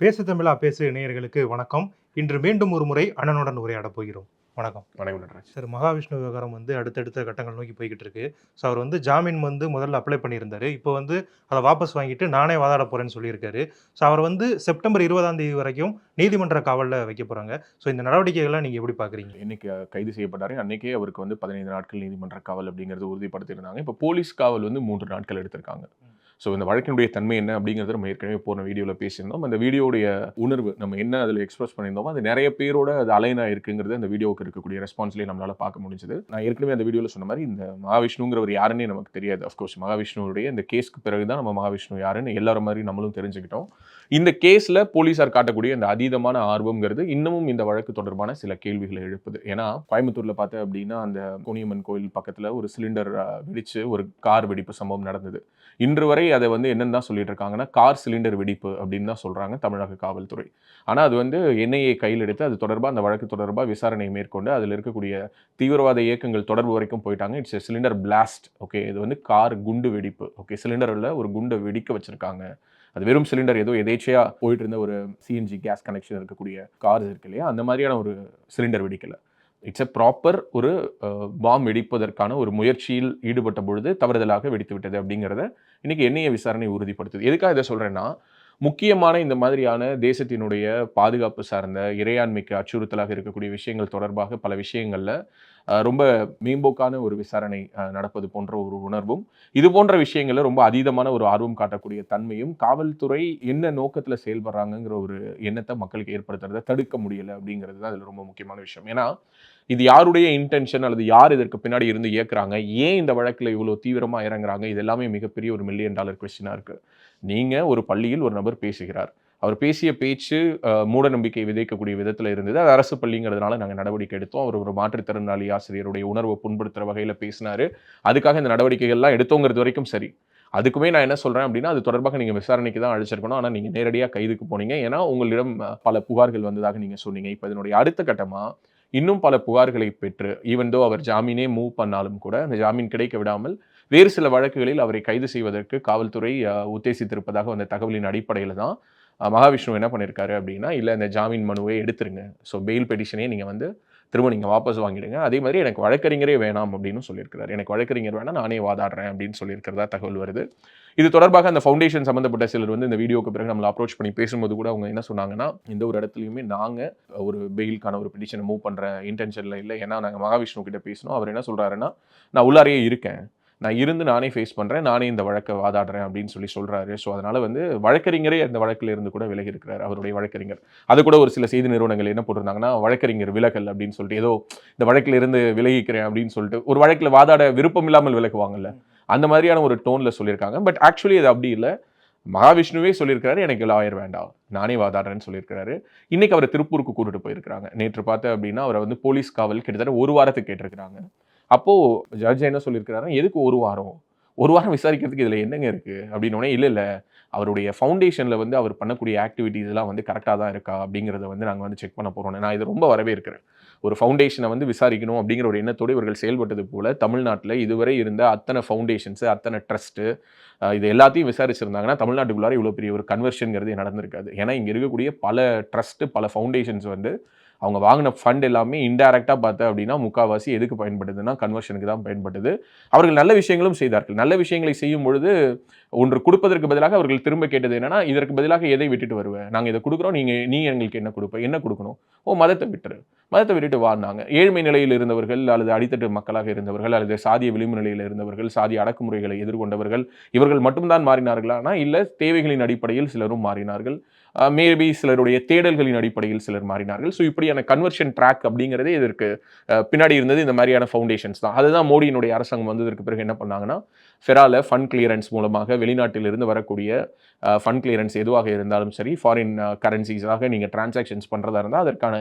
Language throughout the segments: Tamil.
பேசு தமிழா பேசு நேயர்களுக்கு வணக்கம். இன்று மீண்டும் ஒரு முறை அண்ணனுடன் உரையாடப் போகிறோம். வணக்கம். வணக்கம் நடராஜ். சார், மகாவிஷ்ணு விவகாரம் அடுத்தடுத்த கட்டங்கள் நோக்கி போய்க்கிட்டு இருக்கு. ஸோ அவர் ஜாமீன் முதல்ல அப்ளை பண்ணியிருந்தாரு. இப்போ அத வாபஸ் வாங்கிட்டு நானே வாதாட போறேன்னு சொல்லியிருக்காரு. ஸோ அவர் செப்டம்பர் 20ஆம் தேதி வரைக்கும் நீதிமன்ற காவல்ல வைக்க போறாங்க. ஸோ இந்த நடவடிக்கைகள நீங்க எப்படி பார்க்குறீங்க? என்னைக்கு கைது செய்யப்பட்டாரு, அன்னைக்கே அவருக்கு 15 நாட்கள் நீதிமன்ற காவல் அப்படிங்கிறது உறுதிப்படுத்தியிருந்தாங்க. இப்போ போலீஸ் காவல் 3 நாட்கள் எடுத்திருக்காங்க. ஸோ இந்த வழக்கினுடைய தன்மை என்ன அப்படிங்கிறது நம்ம ஏற்கனவே போன வீடியோவில் பேசியிருந்தோம். அந்த வீடியோடைய உணர்வு நம்ம என்ன அதில் எக்ஸ்பிரஸ் பண்ணியிருந்தோமோ அது நிறைய பேரோட அது அலைனா இருக்குங்கிறது அந்த வீடியோவுக்கு இருக்கக்கூடிய ரெஸ்பான்ஸ்லேயே நம்மளால் பார்க்க முடிஞ்சது. நான் ஏற்கனவே அந்த வீடியோவில் சொன்ன மாதிரி இந்த மகாவிஷ்ணுங்கிறவர் யாருன்னே நமக்கு தெரியாது. அஃப்கோர்ஸ் மகாவிஷ்ணுடைய இந்த கேஸ்க்கு பிறகு தான் நம்ம மகாவிஷ்ணு யாருன்னு எல்லாரும் மாதிரி நம்மளும் தெரிஞ்சுக்கிட்டோம். இந்த கேஸில் போலீஸார் காட்டக்கூடிய அந்த அதீதமான ஆர்வம்ங்கிறது இன்னமும் இந்த வழக்கு தொடர்பான சில கேள்விகளை எழுப்புது. ஏன்னா கோயம்புத்தூரில் பார்த்தேன் அப்படின்னா அந்த கோணியம்மன் கோயில் பக்கத்தில் ஒரு சிலிண்டர் வெடிச்சு ஒரு கார் வெடிப்பு சம்பவம் நடந்தது. இன்று வரை அதை என்னன்னு தான் சொல்லிட்டு இருக்காங்கன்னா கார் சிலிண்டர் வெடிப்பு அப்படின்னு தான் சொல்றாங்க தமிழக காவல்துறை. ஆனால் அது என்ஐஏ கையில் எடுத்து அது தொடர்பாக அந்த வழக்கு தொடர்பாக விசாரணை மேற்கொண்டு அதில் இருக்கக்கூடிய தீவிரவாத இயக்கங்கள் தொடர்பு வரைக்கும் போயிட்டாங்க. It's cylinder blast. ஓகே, இது கார் குண்டு வெடிப்பு. ஓகே, சிலிண்டரில் ஒரு குண்டை வெடிக்க வச்சிருக்காங்க. அது வெறும் சிலிண்டர் ஏதோ எதேச்சையா போயிட்டு இருந்த ஒரு சிஎன்ஜி கேஸ் கனெக்ஷன் இருக்கக்கூடிய கார் இருக்கு இல்லையா, அந்த மாதிரியான ஒரு சிலிண்டர் வெடிக்கல. இட்ஸ் எ ப்ராப்பர் ஒரு பாம் வெடிப்பதற்கான ஒரு முயற்சியில் ஈடுபட்ட பொழுது தவறுதலாக வெடித்து விட்டது அப்படிங்கிறத இன்னைக்கு என்ஐஏ விசாரணை உறுதிப்படுத்துது. எதுக்காக இதை சொல்றேன்னா, முக்கியமான இந்த மாதிரியான தேசத்தினுடைய பாதுகாப்பு சார்ந்த இறையாண்மைக்கு அச்சுறுத்தலாக இருக்கக்கூடிய விஷயங்கள் தொடர்பாக பல விஷயங்கள்ல ரொம்ப மேம்போக்கான ஒரு விசாரணை நடப்பது போன்ற ஒரு உணர்வும், இது போன்ற விஷயங்கள்ல ரொம்ப அதீதமான ஒரு ஆர்வம் காட்டக்கூடிய தன்மையும் காவல்துறை என்ன நோக்கத்துல செயல்படுறாங்கிற ஒரு எண்ணத்தை மக்களுக்கு ஏற்படுத்துறதை தடுக்க முடியல அப்படிங்கிறது தான் இதுல ரொம்ப முக்கியமான விஷயம். ஏன்னா இது யாருடைய இன்டென்ஷன் அல்லது யார் இதற்கு பின்னாடி இருந்து இயக்குறாங்க, ஏன் இந்த வழக்கில் இவ்வளோ தீவிரமா இறங்குறாங்க, இது எல்லாமே மிகப்பெரிய ஒரு $1 மில்லியன் கொஸ்டினா இருக்கு. நீங்க ஒரு பள்ளியில் ஒரு நபர் பேசுகிறார். அவர் பேசிய பேச்சு மூட நம்பிக்கை விதைக்கக்கூடிய விதத்தில் இருந்தது. அது அரசு பள்ளிங்கிறதுனால நாங்கள் நடவடிக்கை எடுத்தோம். அவர் ஒரு மாற்றுத்திறனாளி ஆசிரியருடைய உணர்வை புண்படுத்துகிற வகையில் பேசினாரு. அதுக்காக இந்த நடவடிக்கைகள்லாம் எடுத்தோங்கிறது வரைக்கும் சரி. அதுக்குமே நான் என்ன சொல்றேன் அப்படின்னா, அது தொடர்பாக நீங்க விசாரணைக்கு தான் அழைச்சிருக்கணும். ஆனா நீங்க நேரடியா கைதுக்கு போனீங்க. ஏன்னா உங்களிடம் பல புகார்கள் வந்ததாக நீங்க சொன்னீங்க. இப்ப இதனுடைய அடுத்த கட்டமா இன்னும் பல புகார்களை பெற்று ஈவன் தோ அவர் ஜாமீனே மூவ் பண்ணாலும் கூட அந்த ஜாமீன் கிடைக்க விடாமல் வேறு சில வழக்குகளில் அவரை கைது செய்வதற்கு காவல்துறை உத்தேசித்திருப்பதாக வந்த தகவலின் அடிப்படையில் தான் மகாவிஷ்ணு என்ன பண்ணியிருக்காரு அப்படின்னா, இல்லை இந்த ஜாமீன் மனுவை எடுத்துருங்க, ஸோ பெயில் பெட்டிஷனே நீங்கள் திரும்ப நீங்கள் வாபஸ் வாங்கிடுங்க, அதே மாதிரி எனக்கு வழக்கறிஞரே வேணாம் அப்படின்னு சொல்லியிருக்கிறார். எனக்கு வழக்கறிஞர் வேணாம், நானே வாதாடுறேன் அப்படின்னு சொல்லியிருக்கிறதா தகவல் வருது. இது தொடர்பாக அந்த ஃபவுண்டேஷன் சம்மந்தப்பட்ட சிலர் இந்த வீடியோக்கு பிறகு நம்மளை அப்ரோச் பண்ணி பேசும்போது கூட அவங்க என்ன சொன்னாங்கன்னா, இந்த ஒரு இடத்துலையுமே நாங்கள் ஒரு பெயிலுக்கான ஒரு பெட்டிஷனை மூவ் பண்ணுற இன்டென்ஷனில் இல்லை. ஏன்னா நாங்கள் மகாவிஷ்ணு கிட்ட பேசணும். அவர் என்ன சொல்கிறாருன்னா, நான் உள்ளாரையே இருக்கேன், நான் இருந்து நானே ஃபேஸ் பண்ணுறேன், நானே இந்த வழக்கை வாதாடுறேன் அப்படின்னு சொல்கிறாரு. ஸோ அதனால் வழக்கறிஞரே அந்த வழக்கில் இருந்து கூட விலகி இருக்கிறார், அவருடைய வழக்கறிஞர். அது கூட ஒரு சில செய்தி நிறுவனங்கள் என்ன போட்டிருந்தாங்கன்னா, வழக்கறிஞர் விலகல் அப்படின்னு சொல்லிட்டு, ஏதோ இந்த வழக்கில் இருந்து விலகிக்கிறேன் அப்படின்னு சொல்லிட்டு ஒரு வழக்கில் வாதாட விருப்பம் இல்லாமல் விலகுவாங்கல்ல, அந்த மாதிரியான ஒரு டோனில் சொல்லியிருக்காங்க. பட் ஆக்சுவலி அது அப்படி இல்லை. மகாவிஷ்ணுவே சொல்லியிருக்கிறாரு, எனக்கு லாயர் வேண்டாம், நானே வாதாடுறேன்னு சொல்லியிருக்கிறாரு. இன்னைக்கு அவரை திருப்பூருக்கு கூட்டிட்டு போயிருக்கிறாங்க. நேற்று பார்த்தேன் அப்படின்னா அவரை போலீஸ் காவல் கிட்டத்தட்ட 1 வாரத்துக்கு கேட்டிருக்கிறாங்க. அப்போ ஜட்ஜ் என்ன சொல்லியிருக்கிறாரு, எதுக்கு 1 வாரம்? 1 வாரம் விசாரிக்கிறதுக்கு இதுல என்னங்க இருக்கு அப்படின்னோடனே, இல்ல அவருடைய ஃபவுண்டேஷன்ல அவர் பண்ணக்கூடிய ஆக்டிவிட்டீஸ் எல்லாம் கரெக்டாக தான் இருக்கா அப்படிங்கிறத நாங்கள் செக் பண்ண போறோம். நான் இதை ரொம்ப வரவேற்கிறேன். ஒரு ஃபவுண்டேஷனை விசாரிக்கணும் அப்படிங்கிற ஒரு எண்ணத்தோடு இவர்கள் செயல்பட்டது போல தமிழ்நாட்டில் இதுவரை இருந்த அத்தனை ஃபவுண்டேஷன்ஸ், அத்தனை ட்ரஸ்ட்டு, இது எல்லாத்தையும் விசாரிச்சிருந்தாங்கன்னா தமிழ்நாட்டுக்குள்ளார இவ்வளோ பெரிய ஒரு கன்வர்ஷன்ங்கிறது நடந்திருக்காது. ஏன்னா இங்கே இருக்கக்கூடிய பல ட்ரஸ்ட்டு, பல ஃபவுண்டேஷன்ஸ் அவங்க வாங்கின ஃபண்ட் எல்லாமே இன்டைரக்டாக பார்த்தா அப்படின்னா முக்கால்வாசி எதுக்கு பயன்படுதுன்னா கன்வர்ஷனுக்கு தான் பயன்படுது. அவர்கள் நல்ல விஷயங்களும் செய்தார்கள். நல்ல விஷயங்களை செய்யும் பொழுது ஒன்று கொடுப்பதற்கு பதிலாக அவர்கள் திரும்ப கேட்டது என்னன்னா, இதற்கு பதிலாக எதை விட்டுட்டு வருவேன், நாங்கள் இதை கொடுக்குறோம், நீ எங்களுக்கு என்ன கொடுப்ப, என்ன கொடுக்கணும், மதத்தை விட்டுரு, மதத்தை விட்டுட்டு வாங்கினாங்க. ஏழ்மை நிலையில் இருந்தவர்கள் அல்லது அடித்தட்டு மக்களாக இருந்தவர்கள் அல்லது சாதிய விளிம்பு நிலையில் இருந்தவர்கள், சாதிய அடக்குமுறைகளை எதிர்கொண்டவர்கள், இவர்கள் மட்டும்தான் மாறினார்களா? இல்லை, தேவைகளின் அடிப்படையில் சிலரும் மாறினார்கள். மேபி சிலருடைய தேடல்களின் அடிப்படையில் சிலர் மாறினார்கள். ஸோ இப்படியான கன்வர்ஷன் ட்ராக் அப்படிங்கிறதே இதற்கு பின்னாடி இருந்தது இந்த மாதிரியான ஃபவுண்டேஷன்ஸ் தான். அதுதான் மோடியினுடைய அரசாங்கம் வந்ததற்கு பிறகு என்ன பண்ணாங்கன்னா, ஃபெரால ஃபண்ட் கிளியரன்ஸ் மூலமாக வெளிநாட்டிலிருந்து வரக்கூடிய ஃபண்ட் கிளியரன்ஸ் எதுவாக இருந்தாலும் சரி, ஃபாரின் கரன்சிஸாக நீங்கள் டிரான்சாக்ஷன்ஸ் பண்ணுறதா இருந்தால் அதற்கான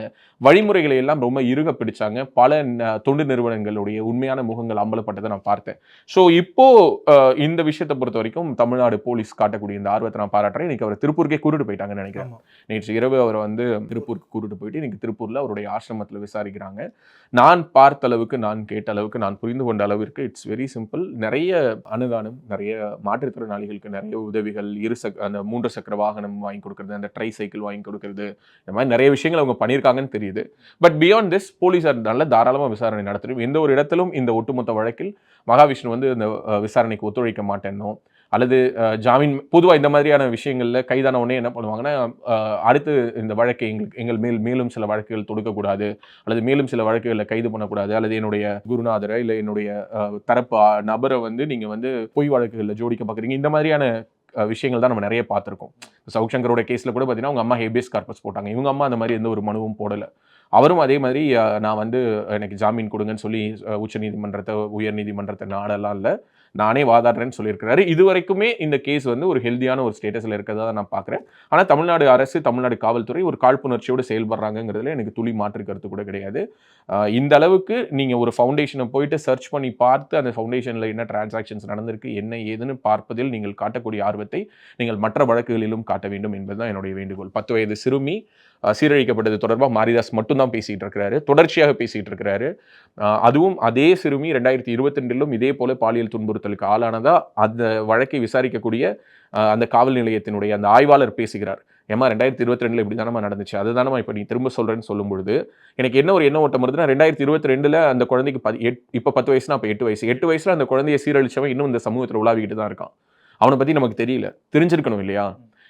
வழிமுறைகளை எல்லாம் ரொம்ப இறுக பிடிச்சாங்க. பல தொண்டு நிறுவனங்களுடைய உண்மையான முகங்கள் அம்பலப்பட்டதை நான் பார்த்தேன். ஸோ இப்போ இந்த விஷயத்தை பொறுத்த வரைக்கும் தமிழ்நாடு போலீஸ் காட்டக்கூடிய இந்த ஆர்வத்தை நான் பாராட்டுறேன். இன்னைக்கு அவர் திருப்பூருக்கே கூட்டிட்டு போயிட்டாங்கன்னு நினைக்கிறேன். நேற்று இரவு அவர் திருப்பூருக்கு கூட்டிட்டு போயிட்டு இன்னைக்கு திருப்பூர்ல அவருடைய ஆசிரமத்தில் விசாரிக்கிறாங்க. நான் பார்த்த அளவுக்கு, நான் கேட்ட அளவுக்கு, நான் புரிந்து கொண்ட அளவிற்கு இட்ஸ் வெரி சிம்பிள். நிறைய அன்னதானம், நிறைய மாற்றுத்திறனாளிகளுக்கு நிறைய உதவிகள், அந்த 3 சக்கர வாகனம் வாங்கி கொடுக்கறது, அந்த ட்ரை சைக்கிள் வாங்கி கொடுக்கறது, இந்த மாதிரி நிறைய விஷயங்கள் அவங்க பண்ணியிருக்காங்கன்னு தெரியுது. பட் பியாண்ட் திஸ் போலீஸார் நல்ல தாராளமாக விசாரணை நடத்தணும். எந்த ஒரு இடத்திலும் இந்த ஒட்டுமொத்த வழக்கில் மகாவிஷ்ணு வந்து இந்த விசாரணைக்கு ஒத்துழைக்க மாட்டேன்னோ அல்லது ஜாமீன் பொதுவாக இந்த மாதிரியான விஷயங்கள்ல கைதான உடனே என்ன பண்ணுவாங்கன்னா, அடுத்து இந்த வழக்கை எங்கள் மேலும் சில வழக்குகள் தொடுக்கக்கூடாது, அல்லது மேலும் சில வழக்குகளில் கைது பண்ணக்கூடாது, அல்லது என்னுடைய குருநாதரை இல்லை என்னுடைய தரப்பு நபரை வந்து நீங்க வந்து பொய் வழக்குகளில் ஜோடிக்க பார்க்குறீங்க. இந்த மாதிரியான விஷயங்கள் தான் நம்ம நிறைய பார்த்துருக்கோம். சவுக் சங்கரோட கேஸில் கூட பார்த்தீங்கன்னா அவங்க அம்மா ஹேபியஸ் கார்பஸ் போட்டாங்க. இவங்க அம்மா அந்த மாதிரி எந்த ஒரு மனுவும் போடலை. அவரும் அதே மாதிரி நான் வந்து எனக்கு ஜாமீன் கொடுங்கன்னு சொல்லி உச்சநீதிமன்றத்தை உயர்நீதிமன்றத்தை நாடெல்லாம் இல்லை, நானே வாதாடுறேன்னு சொல்லியிருக்கிறாரு. இது வரைக்குமே இந்த கேஸ் வந்து ஒரு ஹெல்தியான ஒரு ஸ்டேட்டஸில் இருக்கிறதா நான் பார்க்குறேன். ஆனால் தமிழ்நாடு அரசு, தமிழ்நாடு காவல்துறை ஒரு காழ்ப்புணர்ச்சியோடு செயல்படுறாங்கிறதுல எனக்கு துளி மாற்று கருத்து கூட கிடையாது. இந்த அளவுக்கு நீங்கள் ஒரு ஃபவுண்டேஷனை போயிட்டு சர்ச் பண்ணி பார்த்து அந்த ஃபவுண்டேஷனில் என்ன டிரான்சாக்ஷன்ஸ் நடந்திருக்கு, என்ன ஏதுன்னு பார்ப்பதில் நீங்கள் காட்டக்கூடிய ஆர்வத்தை நீங்கள் மற்ற வழக்குகளிலும் காட்ட வேண்டும் என்பதுதான் என்னுடைய வேண்டுகோள். 10 வயது சிறுமி சீரழிக்கப்பட்டது தொடர்பாக மாரிதாஸ் மட்டும்தான் பேசிட்டு இருக்கிறாரு, தொடர்ச்சியாக பேசிட்டு இருக்கிறாரு. அதுவும் அதே சிறுமி 2022 இதே போல பாலியல் துன்புறுத்தலுக்கு ஆளானதா அந்த வழக்கை விசாரிக்கக்கூடிய அந்த காவல் நிலையத்தினுடைய அந்த ஆய்வாளர் பேசுகிறார். ஏமா 2022 இப்படி தானமா நடந்துச்சு, அதுதானமா இப்போ நீ திரும்ப சொல்றேன்னு சொல்லும் பொழுது எனக்கு என்ன ஒரு எண்ண ஓட்டம் வருதுன்னா, 2022 அந்த குழந்தைக்கு இப்போ 10 வயசுனா அப்போ 8 வயசு, 8 வயசுல அந்த குழந்தைய சீரழிச்சவன் இன்னும் இந்த சமூகத்தில் உலாவிக்கிட்டு தான் இருக்கான். அவனை பத்தி நமக்கு தெரியல, தெரிஞ்சிருக்கணும் இல்லையா?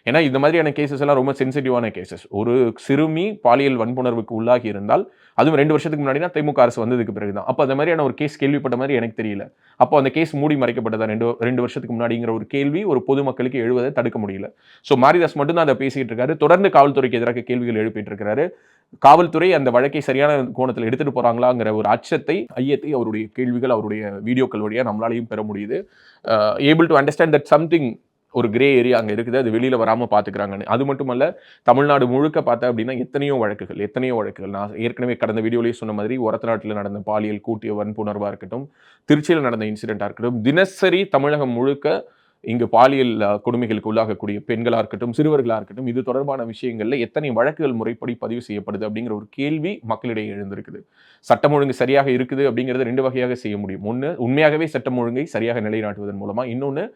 ஏன்னா இந்த மாதிரியான கேசஸ் எல்லாம் ரொம்ப சென்சிட்டிவான கேசஸ். ஒரு சிறுமி பாலியல் வன்புணர்வுக்கு உள்ளாகி இருந்தால், அதுவும் 2 வருஷத்துக்கு முன்னாடி தான் திமுக அரசு வந்ததுக்கு பிறகுதான். அப்போ அந்த மாதிரியான ஒரு கேஸ் கேள்விப்பட்ட மாதிரி எனக்கு தெரியல. அப்போ அந்த கேஸ் மூடி மறைக்கப்பட்டதா 2 வருஷத்துக்கு முன்னாடிங்கிற ஒரு கேள்வி ஒரு பொதுமக்களுக்கு எழுவதை தடுக்க முடியல. ஸோ மாரிதாஸ் மட்டும்தான் அதை பேசிட்டு இருக்காரு. தொடர்ந்து காவல்துறைக்கு எதிராக கேள்விகள் எழுப்பிட்டு இருக்காரு. காவல்துறை அந்த வழக்கை சரியான கோணத்தில் எடுத்துட்டு போறாங்களாங்கிற ஒரு ஐயத்தை அவருடைய கேள்விகள், அவருடைய வீடியோக்கள் வழியா நம்மளாலையும் பெற முடியுது. Able to understand that something ஒரு கிரே ஏரியா அங்கே இருக்குது, அது வெளியில் வராமல் பார்த்துக்கிறாங்கன்னு. அது மட்டுமல்ல, தமிழ்நாடு முழுக்க பார்த்தா அப்படின்னா எத்தனையோ வழக்குகள் நான் ஏற்கனவே கடந்த வீடியோலேயே சொன்ன மாதிரி ஒரத்தநாட்டில் நடந்த பாலியல் கூட்டிய வன்புணர்வாக இருக்கட்டும், திருச்சியில் நடந்த இன்சிடென்ட்டாக இருக்கட்டும், தினசரி தமிழகம் முழுக்க இங்கு பாலியல் கொடுமைகளுக்கு உள்ளாகக்கூடிய பெண்களாக இருக்கட்டும், சிறுவர்களாக இருக்கட்டும், இது தொடர்பான விஷயங்களில் எத்தனை வழக்குகள் முறைப்படி பதிவு செய்யப்படுது அப்படிங்கிற ஒரு கேள்வி மக்களிடையே எழுந்திருக்குது. சட்டம் ஒழுங்கு சரியாக இருக்குது அப்படிங்கிறத 2 வகையாக செய்ய முடியும். ஒன்று, உண்மையாகவே சட்டம் ஒழுங்கை சரியாக நிலைநாட்டுவதன் மூலமாக, இன்னொன்று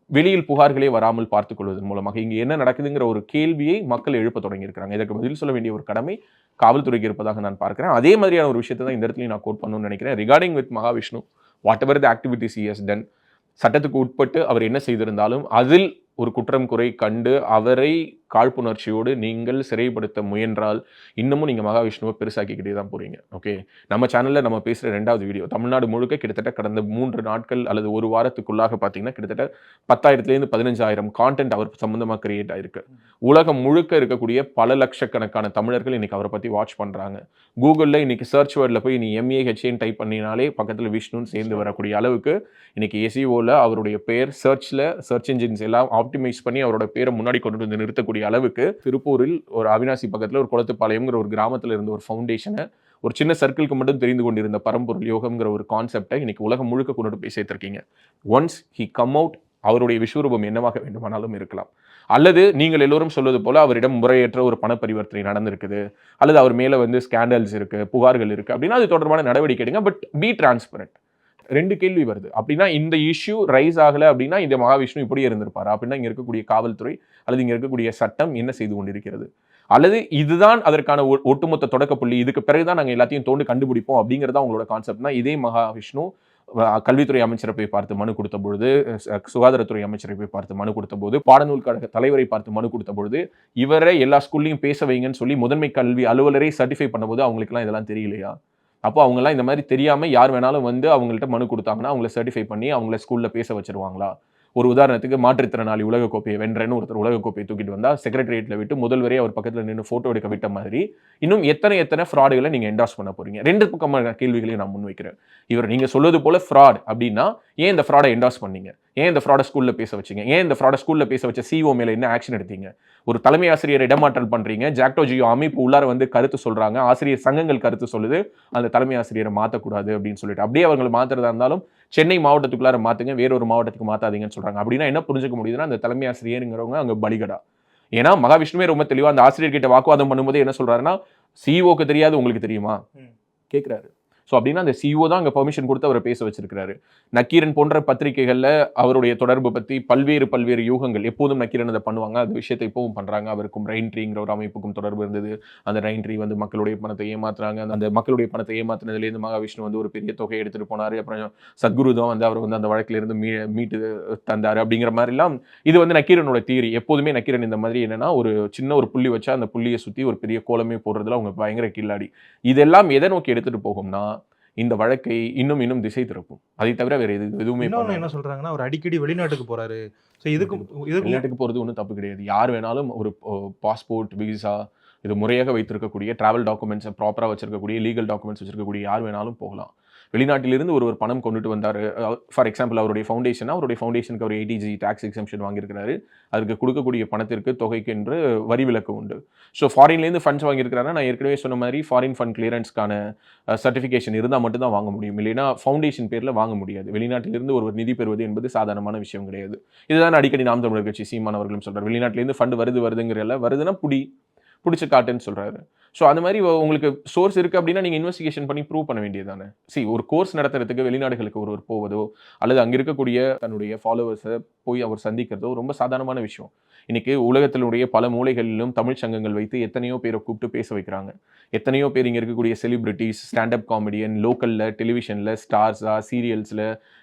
வெளியில் புகார்களே வராமல் பார்த்துக் கொள்வதன் மூலமாக இங்கே என்ன நடக்குதுங்கிற ஒரு கேள்வியை மக்கள் எழுப்ப தொடங்கியிருக்கிறாங்க. இதற்கு பதில் சொல்ல வேண்டிய ஒரு கடமை காவல்துறைக்கு இருப்பதாக நான் பார்க்கிறேன். அதே மாதிரியான ஒரு விஷயத்தை தான் இந்த இடத்துல நான் கோட் பண்ணணும்னு நினைக்கிறேன். Regarding with Mahavishnu, what ever the activities he has done, சட்டத்துக்கு உட்பட்டு அவர் என்ன செய்திருந்தாலும் அதில் ஒரு குற்றம் குறை கண்டு அவரை காழ்ப்புணர்ச்சியோடு நீங்கள் சிறைப்படுத்த முயன்றால் இன்னமும் நீங்கள் மகாவிஷ்ணுவை பெருசாக்கிக்கிட்டே தான் போறீங்க. ஓகே, நம்ம சேனலில் நம்ம பேசுகிற 2வது வீடியோ தமிழ்நாடு முழுக்க கிட்டத்தட்ட கடந்த 3 நாட்கள் அல்லது ஒரு வாரத்துக்குள்ளாக பார்த்தீங்கன்னா கிட்டத்தட்ட 10,000 15,000 கான்டென்ட் அவர் சம்பந்தமாக கிரியேட் ஆயிருக்கு. உலகம் முழுக்க இருக்கக்கூடிய பல லட்சக்கணக்கான தமிழர்கள் இன்னைக்கு அவரை பற்றி வாட்ச் பண்ணுறாங்க. கூகுளில் இன்னைக்கு சர்ச் வேர்டில் போய் நீ MAHN டைப் பண்ணினாலே பக்கத்தில் விஷ்ணுன்னு சேர்ந்து வரக்கூடிய அளவுக்கு இன்னைக்கு SEOவில் அவருடைய பேர் சர்ச் இன்ஜின்ஸ் எல்லாம் ஆப்டிமைஸ் பண்ணி அவரோட பேரை முன்னாடி கொண்டு வந்து நிறுத்தக்கூடிய அளவுக்கு திருப்பூரில் ஒரு அவினாசி பக்கத்தில் ஒரு குளத்துப்பாளையம்ங்கிற ஒரு கிராமத்தில் இருந்த ஒரு ஃபவுண்டேஷனை ஒரு சின்ன சர்க்கிளுக்கு மட்டும் தெரிந்து கொண்டிருந்த பரம்பொருள் யோகம்ங்கிற ஒரு கான்செப்டை இன்னைக்கு உலகம் முழுக்க கொண்டு போய் சேர்த்திருக்கீங்க. ஒன்ஸ் ஹி கம் அவுட், அவருடைய விஸ்வரூபம் என்னவாக வேண்டுமானாலும் இருக்கலாம். அல்லது நீங்கள் எல்லோரும் சொல்வது போல அவரிடம் முறையற்ற ஒரு பண பரிவர்த்தனை நடந்திருக்குது, அல்லது அவர் மேலே வந்து ஸ்கேண்டல்ஸ் இருக்கு, புகார்கள் இருக்கு அப்படின்னா அது தொடர்பான நடவடிக்கை எடுங்க. But B transparent. 2 கேள்வி வருது. அப்படின்னா இந்த இஷ்யூ ரைஸ் ஆகல அப்படின்னா இந்த மகாவிஷ்ணு இப்படியே இருந்திருப்பாரு அப்படின்னா இங்க இருக்கக்கூடிய காவல்துறை அல்லது இங்க இருக்கக்கூடிய சட்டம் என்ன செய்து கொண்டிருக்கிறது, அல்லது இதுதான் அதற்கான ஒட்டுமொத்த தொடக்க புள்ளி, இதுக்கு பிறகுதான் நாங்கள் எல்லாத்தையும் தோண்டு கண்டுபிடிப்போம் அப்படிங்கிறதா உங்களோட கான்செப்ட்னா, இதே மகாவிஷ்ணு கல்வித்துறை அமைச்சரை போய் பார்த்து மனு கொடுத்த பொழுது, சுகாதாரத்துறை அமைச்சரை போய் பார்த்து மனு கொடுத்த போது, பாடநூல் கழக தலைவரை பார்த்து மனு கொடுத்த பொழுது, இவரை எல்லா ஸ்கூல்லையும் பேச வைங்கன்னு சொல்லி முதன்மை கல்வி அலுவலரை சர்டிஃபை பண்ணும்போது அவங்களுக்குலாம் இதெல்லாம் தெரியலையா? அப்போ அவங்கெல்லாம் இந்த மாதிரி தெரியாமல் யார் வேணாலும் வந்து அவங்கள்ட்ட மனு கொடுத்தாங்கன்னா அவங்கள சர்டிஃபை பண்ணி அவங்கள ஸ்கூலில் பேச வச்சிருவாங்களா? ஒரு உதாரணத்துக்கு மாற்றுத்திறனாளி உலகக்கோப்பையை வென்றேன்னு ஒருத்தர் உலகக்கோப்பையை தூக்கிட்டு வந்தால் செக்ரட்டரியேட்டில் விட்டு முதல்வரே அவர் பக்கத்தில் நின்று ஃபோட்டோ எடுக்க விட்ட மாதிரி இன்னும் எத்தனை ஃப்ராடுகளை நீங்கள் என்டாஸ் பண்ண போறீங்க? 2 பக்கமான கேள்விகளையும் நான் முன்வைக்கிறேன். இவர் நீங்கள் சொல்வது போல ஃப்ராட் அப்படின்னா ஏன் இந்த ஃப்ராடை என்டாஸ் பண்ணீங்க? ஏன் இந்த ஃப்ராடை ஸ்கூலில் பேச வச்சிங்க? ஏன் இந்த ஃப்ராடை ஸ்கூலில் பேச வச்ச CEO மேலே என்ன ஆக்ஷன் எடுத்தீங்க? ஒரு தலைமை ஆசிரியர் இடமாற்றல் பண்ணுறீங்க, ஜாக்டோ ஜியோ அமைப்பு உள்ளார வந்து கருத்து சொல்கிறாங்க, ஆசிரியர் சங்கங்கள் கருத்து சொல்லுது அந்த தலைமை ஆசிரியரை மாற்றக்கூடாது அப்படின்னு சொல்லிட்டு, அப்படியே அவங்களை மாற்றுறதா இருந்தாலும் சென்னை மாவட்டத்துக்குள்ளார மாற்றுங்க, வேறொரு மாவட்டத்துக்கு மாற்றாதீங்கன்னு சொல்கிறாங்க. அப்படின்னா என்ன புரிஞ்சுக்க முடியுதுன்னா அந்த தலைமை ஆசிரியருங்கிறவங்க அங்கே பலிகடா. ஏன்னா மகாவிஷ்ணுவே ரொம்ப தெளிவாக அந்த ஆசிரியர்கிட்ட வாக்குவாதம் பண்ணும்போது என்ன சொல்கிறாருன்னா, CEOக்கு தெரியாது உங்களுக்கு தெரியுமா கேட்குறாரு. ஸோ அப்படின்னா அந்த சிஓ தான் அங்கே பெர்மிஷன் கொடுத்து அவரை பேச வச்சிருக்காரு. நக்கீரன் போன்ற பத்திரிகைகள்ல அவருடைய தொடர்பு பத்தி பல்வேறு யூகங்கள், எப்போதும் நக்கீரன் அதை பண்ணுவாங்க, அந்த விஷயத்தை இப்பவும் பண்றாங்க. அவருக்கும் ரெயின்ட்ரீங்கிற ஒரு அமைப்புக்கும் தொடர்பு இருந்தது. அந்த ரெயின்ட்ரீ வந்து மக்களுடைய பணத்தை ஏமாத்துறாங்க. அந்த மக்களுடைய பணத்தை ஏமாத்துனதுலேருந்து மகாவிஷ்ணு வந்து ஒரு பெரிய தொகையை எடுத்துட்டு போனாரு. அப்புறம் சத்குரு தான் வந்து அவர் வந்து அந்த வழக்கில இருந்து மீட்டு தந்தாரு அப்படிங்கிற மாதிரிலாம் இது வந்து நக்கீரனோட தியரி. எப்போதுமே நக்கீரன் இந்த மாதிரி என்னன்னா ஒரு சின்ன ஒரு புள்ளி வச்சா அந்த புள்ளியை சுத்தி ஒரு பெரிய கோலமே போடுறதுல அவங்க பயங்கர கில்லாடி. இதெல்லாம் எதை நோக்கி எடுத்துட்டு போகும்னா இந்த வழக்கை இன்னும் திசை திருப்பும். அதை தவிர வேற எதுவுமே இன்னொன்னு என்ன பண்ணாது. சொல்றாங்கன்னா, அவர் அடிக்கடி வெளிநாட்டுக்கு போறாரு. ஸோ இதுக்கும் இதுக்கும் வெளிநாட்டுக்கு போறது ஒண்ணும் தப்பு கிடையாது. யார் வேணாலும் ஒரு பாஸ்போர்ட், விசா இது முறையாக வைத்திருக்கக்கூடிய டிராவல் டாக்குமெண்ட்ஸ ப்ராப்பரா வச்சிருக்கக்கூடிய லீகல் டாக்குமெண்ட்ஸ் வச்சிருக்கக்கூடிய யார் வேணாலும் போகலாம். வெளிநாட்டிலிருந்து ஒருவர் பணம் கொண்டுட்டு வந்தாரு. ஃபார் எக்ஸாம்பிள் அவருடைய ஃபவுண்டேஷனுக்கு அவர் 80G டாக்ஸ் எக்ஸம்ப்ஷன் வாங்கியிருக்கிறாரு. அதுக்கு கொடுக்கக்கூடிய பணத்திற்கு தொகைக்கு என்று வரி விலக்கு உண்டு. ஸோ ஃபாரின்லேருந்து ஃபண்ட்ஸ் வாங்கியிருக்கிறாருன்னா, நான் ஏற்கனவே சொன்ன மாதிரி ஃபாரின் ஃபண்ட் கிளியரன்ஸ்க்கான சர்டிஃபிகேஷன் இருந்தா மட்டும் தான் வாங்க முடியும். இல்லைன்னா ஃபவுண்டேஷன் பேர்ல வாங்க முடியாது. வெளிநாட்டிலிருந்து ஒருவர் நிதி பெறுவது என்பது சாதாரணமான விஷயம் கிடையாது. இதுதான் அடிக்கடி நாம் தமிழர் கட்சி சீமான் அவர்களும் சொல்றாரு. வெளிநாட்டிலேருந்து ஃபண்ட் வருதுங்கிறல்ல, வருதுன்னா புடிச்சு காட்டுன்னு சொல்றாரு. ஸோ அந்த மாதிரி உங்களுக்கு சோர்ஸ் இருக்கு அப்படின்னா நீங்க இன்வெஸ்டிகேஷன் பண்ணி ப்ரூவ் பண்ண வேண்டியது தானே. ஒரு கோர்ஸ் நடத்துறதுக்கு வெளிநாடுகளுக்கு ஒருவர் போவதோ அல்லது அங்க இருக்கக்கூடிய தன்னுடைய ஃபாலோவர்ஸை போய் அவர் சந்திக்கிறதோ ரொம்ப சாதாரணமான விஷயம். இன்னைக்கு உலகத்தினுடைய பல மூலைகளிலும் தமிழ் சங்கங்கள் வைத்து எத்தனையோ பேரை கூப்பிட்டு பேச வைக்கிறாங்க. எத்தனையோ பேர் இங்க இருக்கக்கூடிய செலிபிரிட்டிஸ், ஸ்டாண்டப் காமெடியன், லோக்கல்ல டெலிவிஷன்ல ஸ்டார்ஸா, சீரியல்ஸ்ல,